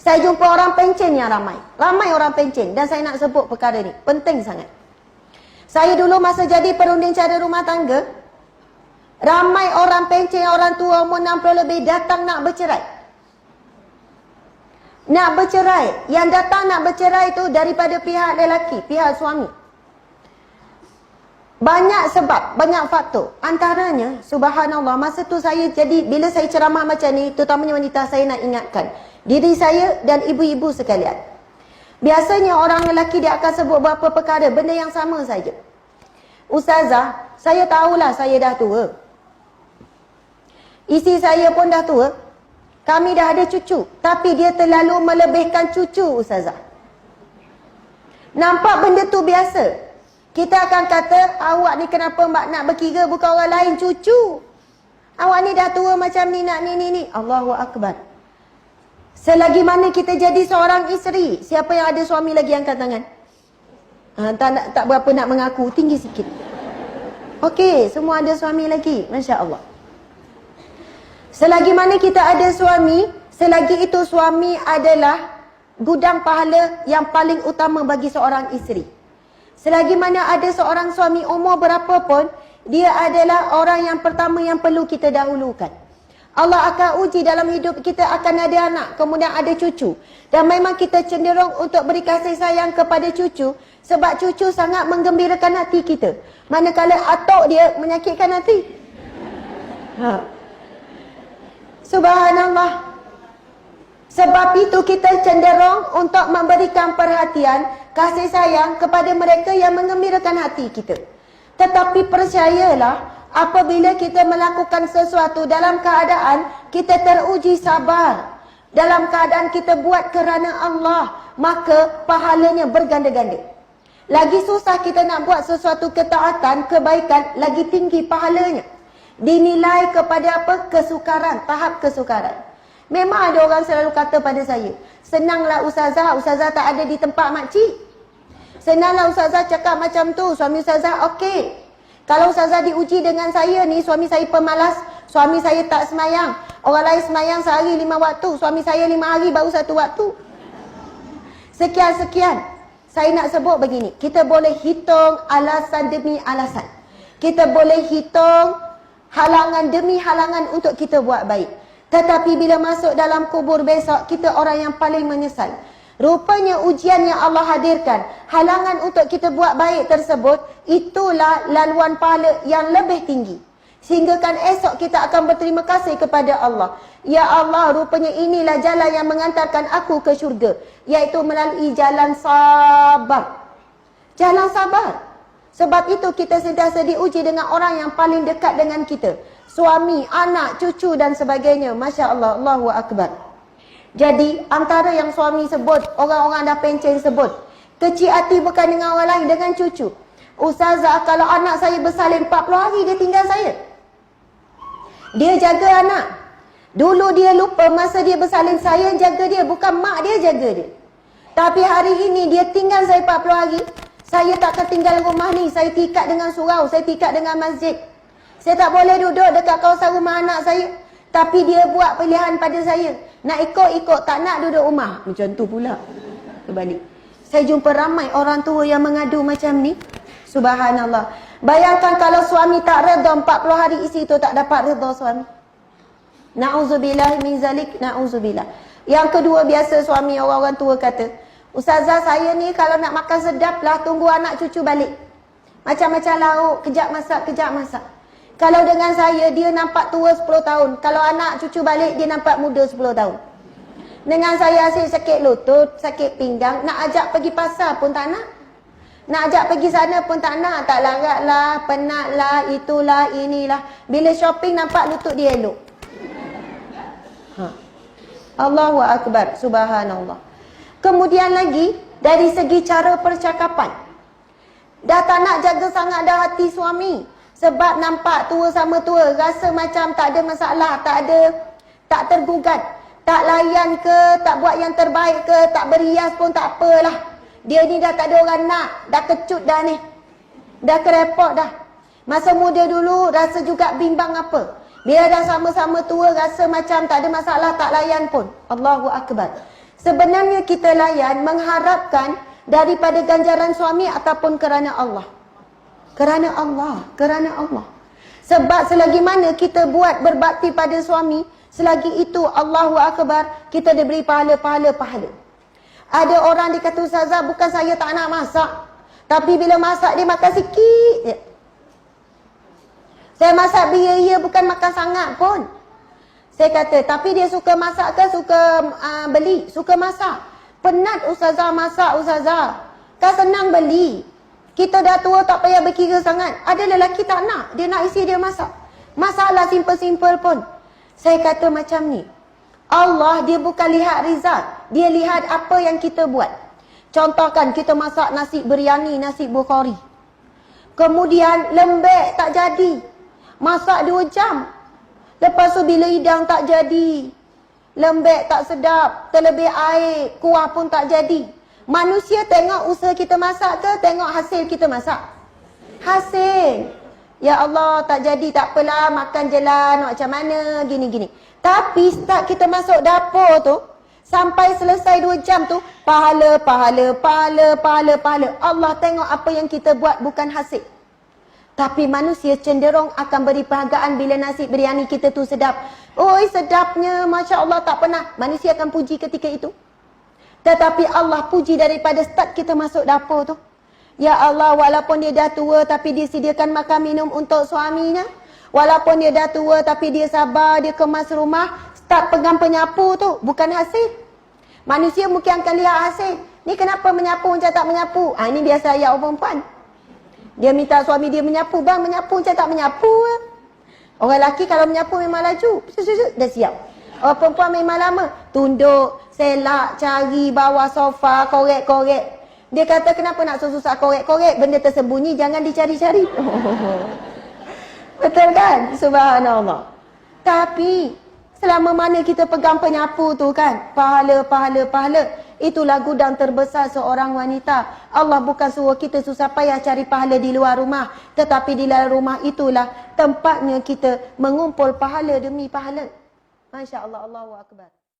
Saya jumpa orang pencen yang ramai. Ramai orang pencen. Dan saya nak sebut perkara ni. Penting sangat. Saya dulu masa jadi perunding cara rumah tangga, ramai orang pencen, orang tua umur 60 lebih datang nak bercerai. Nak bercerai. Yang datang nak bercerai tu daripada pihak lelaki, pihak suami. Banyak sebab, banyak faktor. Antaranya, subhanallah, masa tu saya jadi, bila saya ceramah macam ni, terutamanya wanita, saya nak ingatkan diri saya dan ibu-ibu sekalian. Biasanya orang lelaki dia akan sebut beberapa perkara, benda yang sama saja. Ustazah, saya tahulah saya dah tua. Isteri saya pun dah tua. Kami dah ada cucu. Tapi dia terlalu melebihkan cucu, Ustazah. Nampak benda tu biasa. Kita akan kata, awak ni kenapa mbak nak berkira bukan orang lain, cucu. Awak ni dah tua macam ni, nak ni. Allahu Akbar. Selagi mana kita jadi seorang isteri, siapa yang ada suami lagi angkat tangan? Tak berapa nak mengaku, tinggi sikit. Okey, semua ada suami lagi, Masya Allah. Selagi mana kita ada suami, selagi itu suami adalah gudang pahala yang paling utama bagi seorang isteri. Selagi mana ada seorang suami umur berapa pun, dia adalah orang yang pertama yang perlu kita dahulukan. Allah akan uji dalam hidup kita, akan ada anak, kemudian ada cucu. Dan memang kita cenderung untuk beri kasih sayang kepada cucu, sebab cucu sangat menggembirakan hati kita. Manakala atuk dia menyakitkan hati. Subhanallah. Sebab itu kita cenderung untuk memberikan perhatian, kasih sayang kepada mereka yang menggembirakan hati kita. Tetapi percayalah, apabila kita melakukan sesuatu dalam keadaan kita teruji sabar, dalam keadaan kita buat kerana Allah, maka pahalanya berganda-ganda. Lagi susah kita nak buat sesuatu ketaatan, kebaikan, lagi tinggi pahalanya. Dinilai kepada apa? Kesukaran, tahap kesukaran. Memang ada orang selalu kata pada saya, senanglah Ustazah, Ustazah tak ada di tempat makcik. Senanglah Ustazah cakap macam tu, suami Ustazah okey. Kalau Ustazah diuji dengan saya ni, suami saya pemalas, suami saya tak semayang. Orang lain semayang sehari 5 waktu, suami saya 5 hari baru 1 waktu. Sekian-sekian. Saya nak sebut begini, kita boleh hitung alasan demi alasan. Kita boleh hitung halangan demi halangan untuk kita buat baik. Tetapi bila masuk dalam kubur besok, kita orang yang paling menyesal. Rupanya ujian yang Allah hadirkan, halangan untuk kita buat baik tersebut, itulah laluan pahala yang lebih tinggi. Sehingga kan esok kita akan berterima kasih kepada Allah. Ya Allah, rupanya inilah jalan yang mengantarkan aku ke syurga, iaitu melalui jalan sabar. Jalan sabar. Sebab itu kita sentiasa diuji dengan orang yang paling dekat dengan kita. Suami, anak, cucu dan sebagainya. Masya Allah, Allahu Akbar. Jadi, antara yang suami sebut, orang-orang dah pencen sebut, kecil hati bukan dengan orang lain, dengan cucu. Ustazah, kalau anak saya bersalin 40 hari, dia tinggal saya. Dia jaga anak. Dulu dia lupa masa dia bersalin, saya jaga dia, bukan mak dia jaga dia. Tapi hari ini dia tinggal saya 40 hari, saya tak ketinggal rumah ni, saya tingkat dengan surau, saya tingkat dengan masjid. Saya tak boleh duduk dekat kawasan rumah anak saya. Tapi dia buat pilihan pada saya. Nak ikut-ikut, tak nak duduk rumah. Macam tu pula. Kembali. Saya jumpa ramai orang tua yang mengadu macam ni. Subhanallah. Bayangkan kalau suami tak redha 40 hari isteri tu tak dapat redha suami. Na'udzubillah min zalik, na'udzubillah. Yang kedua, biasa suami orang-orang tua kata, Ustazah, saya ni kalau nak makan sedap lah, tunggu anak cucu balik. Macam-macam lauk, kejap masak. Kalau dengan saya, dia nampak tua 10 tahun. Kalau anak cucu balik, dia nampak muda 10 tahun. Dengan saya asyik sakit lutut, sakit pinggang, nak ajak pergi pasar pun tak nak. Nak ajak pergi sana pun tak nak. Tak larat lah, penat lah, itulah, inilah. Bila shopping nampak lutut dia elok. Allahu Akbar, subhanallah. Kemudian lagi, dari segi cara percakapan. Dah tak nak jaga sangat dah hati suami. Sebab nampak tua sama tua, rasa macam tak ada masalah, tak tergugat. Tak layan ke, tak buat yang terbaik ke, tak berias pun tak apalah. Dia ni dah tak ada orang nak, dah kecut dah ni. Dah kerepot dah. Masa muda dulu rasa juga bimbang apa. Bila dah sama-sama tua rasa macam tak ada masalah, tak layan pun. Allahu Akbar. Sebenarnya kita layan mengharapkan daripada ganjaran suami ataupun kerana Allah. Kerana Allah, kerana Allah. Sebab selagi mana kita buat berbakti pada suami, selagi itu Allahu Akbar, kita diberi pahala. Ada orang dia kata, Ustazah, bukan saya tak nak masak, tapi bila masak dia makan sikit je. Saya masak biaya bukan makan sangat pun. Saya kata, tapi dia suka masak ke suka beli? Suka masak. Penat Ustazah masak, Ustazah. Kan senang beli. Kita dah tua tak payah berkira sangat. Ada lelaki tak nak. Dia nak isi dia masak. Masalah simple-simple pun. Saya kata macam ni. Allah dia bukan lihat result. Dia lihat apa yang kita buat. Contohkan kita masak nasi biryani, nasi Bukhari. Kemudian lembek tak jadi. Masak 2 jam. Lepas tu bila hidang tak jadi. Lembek tak sedap. Terlebih air. Kuah pun tak jadi. Manusia tengok usaha kita masak ke tengok hasil kita masak? Hasil. Ya Allah, tak jadi, tak apalah, makan je lah, nak macam mana, gini-gini. Tapi start kita masuk dapur tu, sampai selesai 2 jam tu, pahala. Allah tengok apa yang kita buat, bukan hasil. Tapi manusia cenderung akan beri perhargaan bila nasi biryani kita tu sedap. Oi, sedapnya, Masya Allah, tak pernah. Manusia akan puji ketika itu. Tetapi Allah puji daripada start kita masuk dapur tu. Ya Allah, walaupun dia dah tua tapi dia sediakan makan minum untuk suaminya. Walaupun dia dah tua tapi dia sabar, dia kemas rumah. Start pegang penyapu tu, bukan hasil. Manusia mungkin akan lihat hasil. Ni kenapa menyapu macam tak menyapu? Ini biasa ayat orang perempuan. Dia minta suami dia menyapu. Bang, menyapu macam tak menyapu. Orang lelaki kalau menyapu memang laju. Dah siap. Orang perempuan memang lama. Tunduk, selak, cari bawah sofa, korek-korek. Dia kata kenapa nak susah-susah korek-korek? Benda tersembunyi jangan dicari-cari. Betul kan? Subhanallah. Tapi selama mana kita pegang penyapu tu kan, pahala. Itulah gudang terbesar seorang wanita. Allah bukan suruh kita susah payah cari pahala di luar rumah, tetapi di dalam rumah itulah tempatnya kita mengumpul pahala demi pahala. Masya Allah, Allahu Akbar.